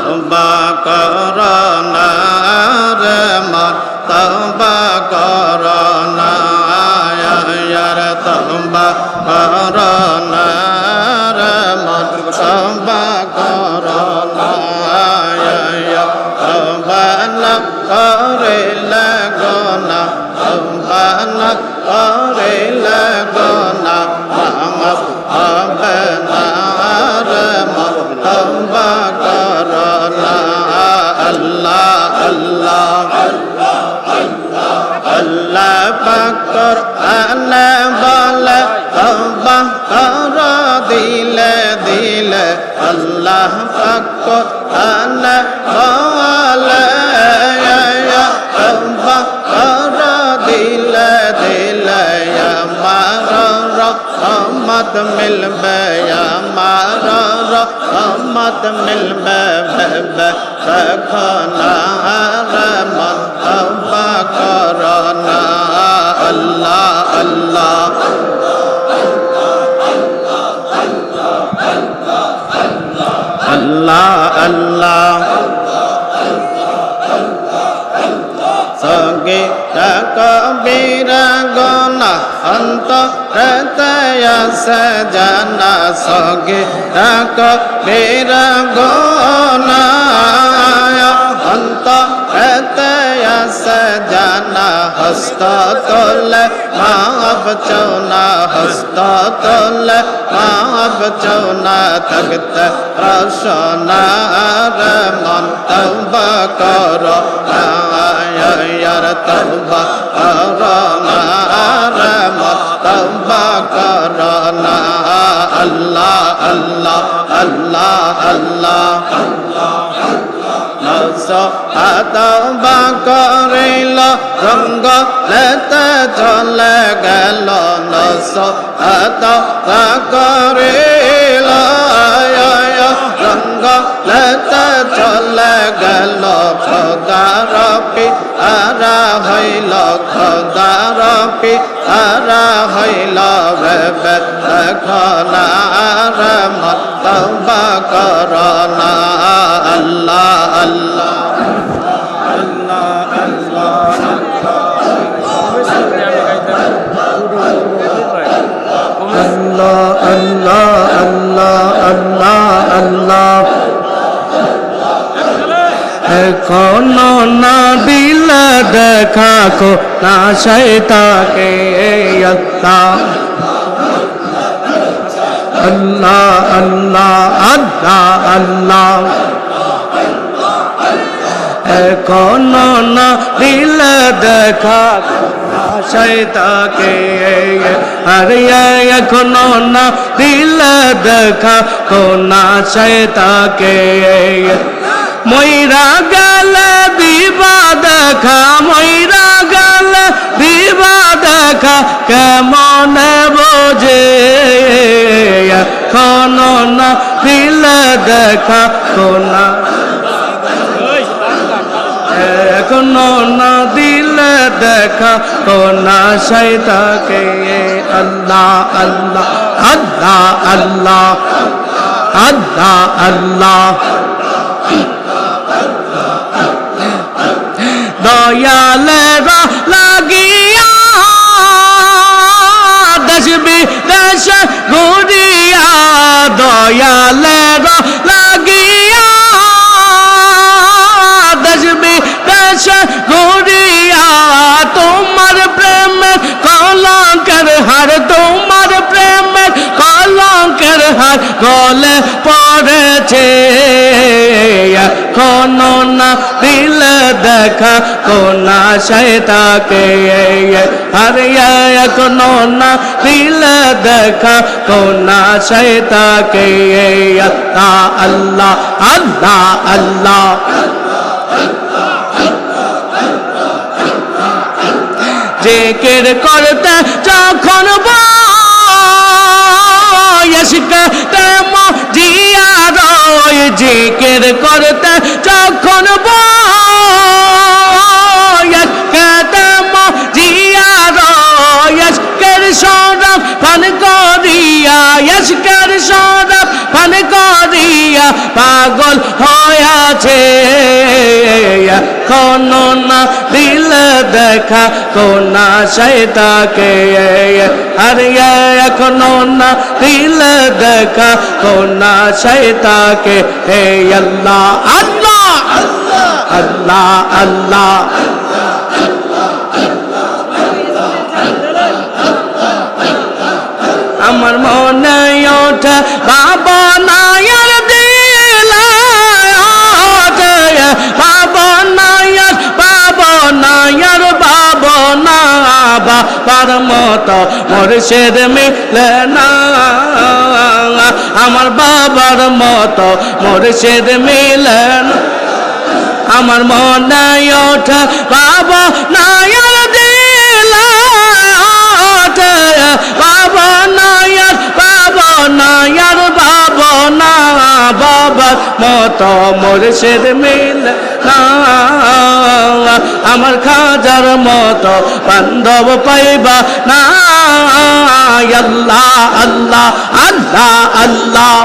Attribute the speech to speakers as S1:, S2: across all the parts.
S1: তওবা করনা রে মন তওবা করনা ইয়ার তওবা করনা রে মন তওবা করনা ইয়া তওবা না করিলে গুনাহ তওবা না করিলে গুনাহ মাফ হবে না রে মন তওবা করনা আল্লাহ আল্লাহ আল্লাহ পাক কোরআনে বলে তওবা কর দিলে দিলে আল্লাহ পাক কোরআনে বলে তওবা কর দিলে দিলে আমার রহমত মিলবে আমার রহমত মিলবে ভেবে তখনা রে মন তওবা করনা আল্লাহ আল্লাহ আল্লাহ আল্লাহ সগীরা কবিরা গুনাহ অন্তরেতে আছে জানা সগীরা কবিরা গুনাহ অন্তরেতে আছে জানা হস্ত তোলে মাপ চৌনা হস্ত তোলে মাপ চৌনা থাকতে রসনা রে মন তওবা করো ইয়ার তওবা করনা রে মন তওবা করনা আল্লাহ আল্লাহ আল্লাহ আল্লাহ তওবা করিল রঙ্গ লেতে চলে গেল তওবা করিল রঙ্গ লেতে চলে গেল খোদার পিয়ারা হইল খোদার পিয়ারা হইল ভেবে দেখনা রে মন তওবা করনা আল্লাহ আল্লাহ আল্লাহ আল্লাহ আল্লাহ আল্লাহ এখনো না দিলে দেখা কো না শয়তাকে আল্লাহ আল্লাহ আল্লাহ আল্লাহ আল্লাহ এখনো না দিলে দেখা শয়তাকে আরে এখনো না দিলে দেখা কোনা শয়তাকে ময়রা গেলে দিবা দেখা ময়রা গেলে দিবা দেখা কেমন বোঝে এখনো না দিলে দেখা কোনা এখনো না দিলে দেখা কোনা শয়তাকে আল্লাহ আল্লাহ আল্লাহ আল্লাহ আল্লাহ আল্লাহ দয়ালেরা লাগিয়া দেশ বিদেশ ঘুরিয়া দয়ালেরা লাগিয়া দেশ বিদেশ ঘুরিয়া তোমার প্রেমের কলঙ্কের হার তোমার প্রেমের কলঙ্কের হার গলে পড়েছে এখনো না দিলে দেখা কোনা শয়তাকে আরে এখনো না দিলে দেখা কোনা শয়তাকে আল্লাহ আল্লাহ আল্লাহ জিকির করতে যখন বয়স্কতে মজিয়া রয় জিকির করতে যখন বয়স্কতে মজিয়া রয়স্কের সরব ফান করিয়া ইস্কের সরব ফান করিয়া পাগল হয়েছে এখনো না দিলে দেখা কোন আশায় তাকে আরে এখনো না দিলে দেখা কোন আশায় তাকে হে আল্লাহ আল্লাহ আল্লাহ আল্লাহ আমার মনে ওঠে বাবা নায়ার দিল বাবা নায়ার বাবা নায়ার বাবা না বাবার মতো মুর্শিদ মিলে না আমার বাবার মতো মুর্শিদ মিলে না আমার মনে ওঠে বাবা নায়ার দিল বাবা নায়ার বাবা নায়ার বাবা না বাবার মতো মুর্শিদ মিলে না আমার খাজার মতো বান্ধব পাইবা না আল্লাহ আল্লাহ আল্লাহ আল্লাহ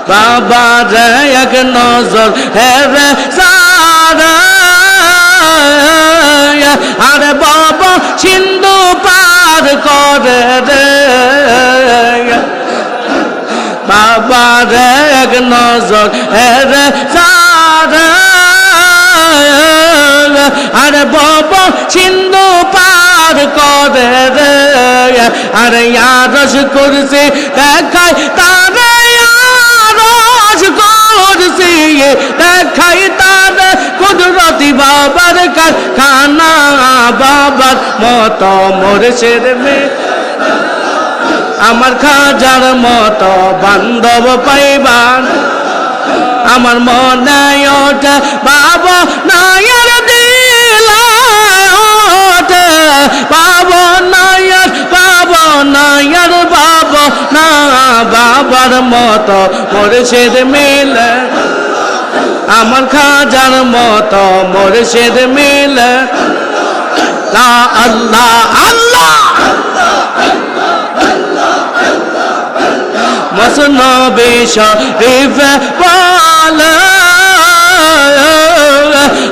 S1: বাবা রে এক নজর হেরে সারা আরে বাবা সিন্ধু পার করে রে বাবা রে এক নজর হেরে সারা আরে বাবা সিন্ধু পার করে রে আরে ইয়ারস করছে দেখায় তারে ইয়ারস করছে দেখাই তার কুদরতি বাবার খানা বাবার মতো মুর্শিদ মিলে আমার খাজার মতো বান্ধব পাইবা আমার মনে ওঠে বাবা নায়ার দিল বাবা নায়ার বাবা নায়ার বাবা না বাবার মতো মুর্শিদ মিলে আমার খাজার মতো মুর্শিদ মিলে আল্লাহ আল্লাহ মসনবী শরীফ বলে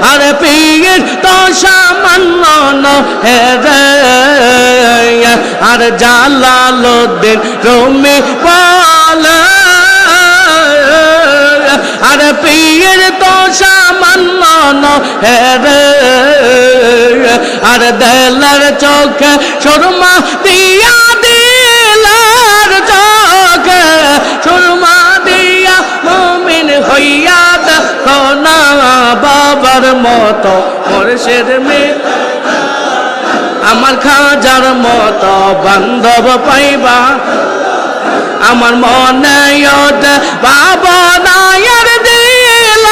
S1: আরে পীর তো সামান্য নহে আর জালালউদ্দিন রুমি বলে আরে পীর তো সামান্য নহে আর দেলার চোখে সুরমা দিয়া দিলার চোখে সুরমা দিয়া মুমিন হইয়া দেখো না বাবার মতো মুর্শিদ মিলে আমার খাজার মতো বান্ধব পাইবা আমার মনে ওঠে বাবা নায়ার দিল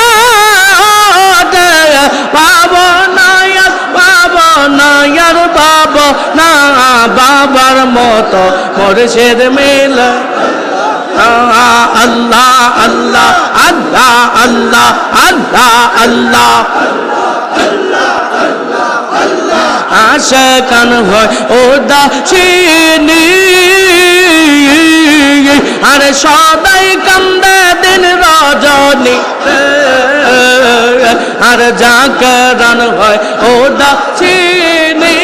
S1: বাবা নায়ার বাবা নায়ার বাবা না বাবার মতো মুর্শিদ মিলে আল্লাহ আল্লাহ আল্লাহ আল্লাহ আল্লাহ আল্লাহ আশাকান হয় উদাসীনী আরে সদাই কান্দে দিন রজনী আর জাগরণ হয় উদাসীনী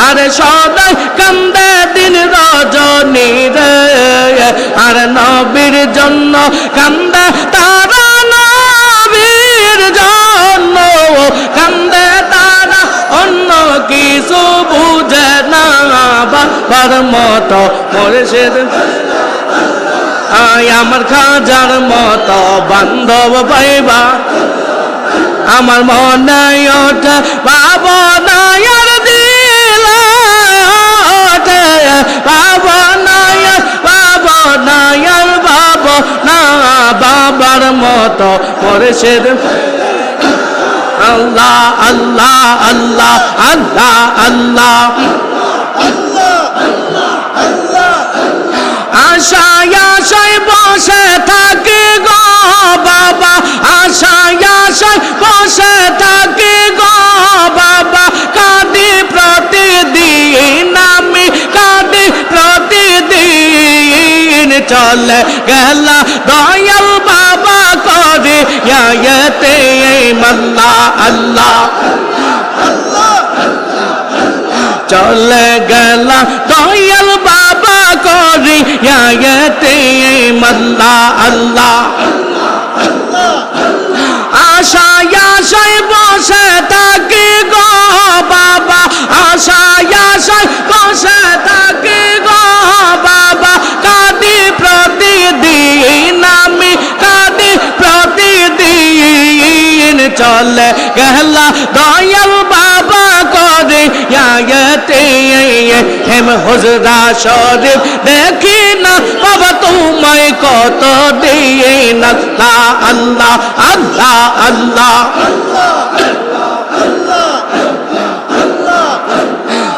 S1: আরে সদাই কান্দে দিন রজনী রে আর নবীর জন্য কান্দে তারা নবীর জন্য কান্দে তারা অন্য কিছু বুঝে না বাবার মতো মুর্শিদ আমার খাজার মতো বান্ধব পাইবা আমার মনে ওঠে বাবা নায়ার দিল বাবা নায়ার বাবা নায়ার বাবা না বাবার মতো মুর্শিদ আল্লাহ আল্লাহ আল্লাহ আল্লাহ আল্লাহ আশায় আশায় বসে থাকি গো বাবা আশায় আশায় বসে থাকি গো বাবা কাঁদি প্রতিদিন আমি কাঁদি চলে গেল দয়াল বাবা করে ইয়াতে মাল্লা আল্লাহ চলে গেল দয়াল বাবা করে ইয়াতে মাল্লা আল্লাহ আশায় আশায় বসে থাকি গো বাবা আশায় আশায় বসে থাকি গো বাবা কাঁদি প্রতিদিন আমি কাঁদি প্রতিদিন চলে গেল দয়াল বাবা করে ইয়াতে হেম হুজরা শরীফ দেখি না বাবা তোমায় কত দিন আল্লাহ আল্লাহ আল্লাহ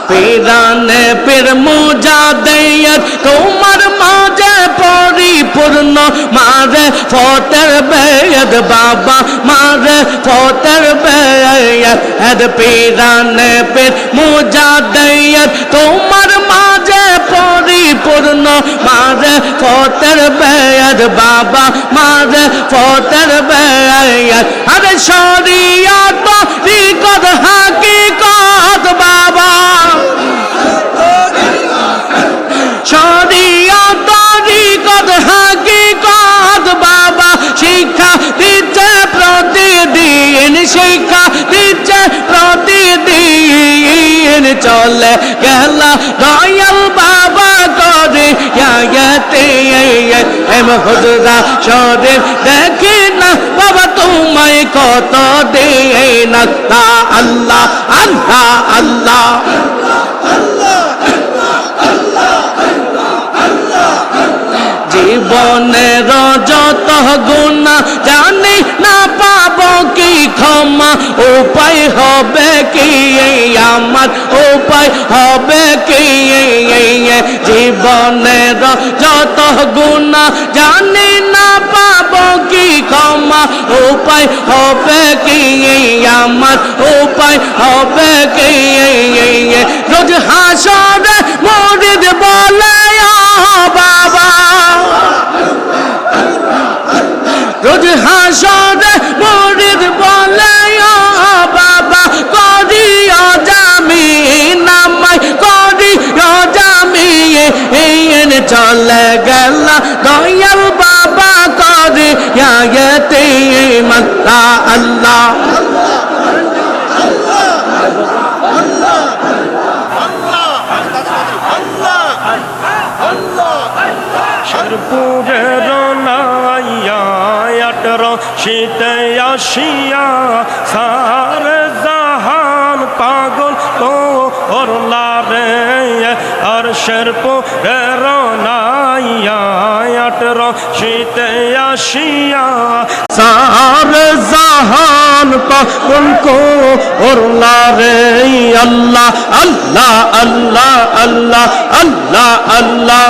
S1: পীরানে পীর মুজাদ্দিদ তোমার মাঝে পরিপূর্ণ মারে ফতের বেদ বাবা মারে ফতের বেদ পীরানে পীর মুজাদ্দিদ তোমার মাঝে পরিপূর্ণ মারে ফতের বেদ বাবা মারে ফতের বেদ আরে শরিয়ত রিকত হাকিকত বাবা শরিয়ত রিকত হাকিকত বাবা শিক্ষা দিচ্ছে প্রতিদিন শিক্ষা দিচ্ছে প্রতিদিন চলে গেল দয়াল বাবা করে ইয়াতে হেম হুজরা শরীফ দেখি না বাবা তোমায় কত দিন আল্লাহ আল্লাহ আল্লাহ জীবনের যত গুনাহ জানি না পাবো কি ক্ষমা উপায় হবে কি আমার উপায় হবে কি জীবনের যত গুনাহ জানি না পাবো কি ক্ষমা উপায় হবে কি আমার উপায় হবে কি রোজ হাসরে মুরিদ বলে বাবা রোজ হাসরে মুরিদ বলে বাবা করিও জামিন আমায় করিও জামিন চলে গেল দয়াল বাবা করে ইয়াতে মাল্লা আল্লাহ
S2: শেরপুরের নাইয়া শীতে আসিয়া সারে জাহান পাগল তো ওরলা রে আর শেরপুরের নাইয়া শীতে আসিয়া
S1: সারে জাহান পাগল কো ওরলা রে আল্লাহ আল্লাহ আল্লাহ আল্লাহ আল্লাহ আল্লাহ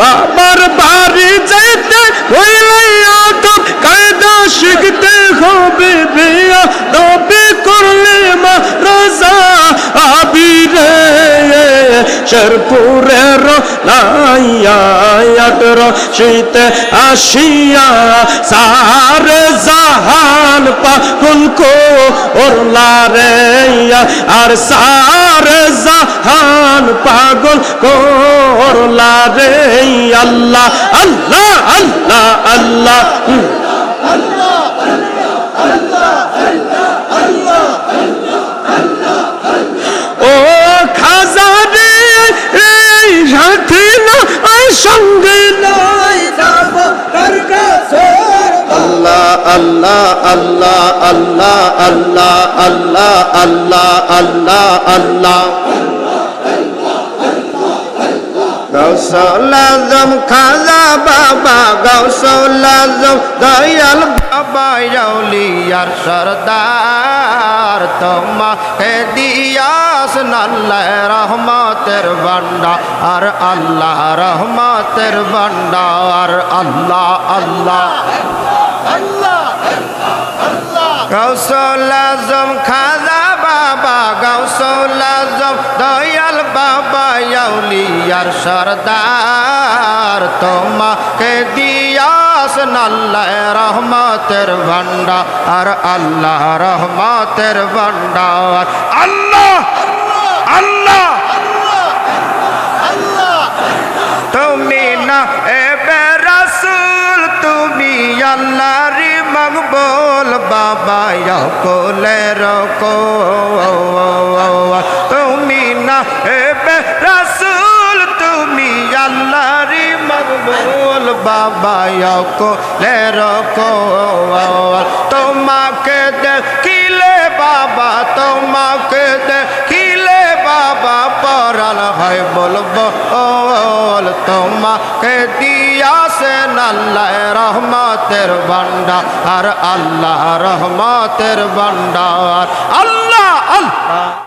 S1: বাবার বাড়ি যেতে হইলে আদব কায়দা শিখতে হবে বিয়া নবী করলে মা রাজা আবিরে শেরপুরের নাইয়া শীতে আসিয়া সারে জাহান পাগল কো ওরলা রে আর সারে জাহান পাগল কো ওরলা রে আল্লাহ আল্লাহ আল্লাহ আল্লাহ ও খাজা রে এই সাথে না সঙ্গে নাই যাব কার কাছে আল্লাহ আল্লাহ আল্লাহ আল্লাহ আল্লাহ আল্লাহ আল্লাহ আল্লাহ আল্লাহ গৌসুল আজম খাজা বাবা গৌসুল আজম দয়াল বাবা আউলিয়ার সরদার তোমাকে দিয়াস আল্লাহ রহমতের ভান্ডার আল্লাহ রহমতের ভান্ডার আল্লাহ আল্লাহ গৌসুল আজম খাজা বাবা গৌসুল আজম দয়াল বাবা
S3: আউলিয়ার সরদার তোমাকে দিয়াছেন আল্লাহ রহমতের ভান্ডার আল্লাহ রহমতের ভান্ডার আল্লাহ আল্লাহ তুমি না এবে রাসূল তুমি আল্লাহরই মকবুল বাবা কোলের তুমি না এবে রাসূল তুমি আল্লাহরই মকবুল বাবা কোলের তোমাকে দেখিলে বাবা তোমাকে দেখিলে বাবা পরাল হয় বলবো তোমাকে দিয়াছেন আল্লাহ রহমতের ভান্ডার আল্লাহ রহমতের ভান্ডার আল্লাহ আল্লাহ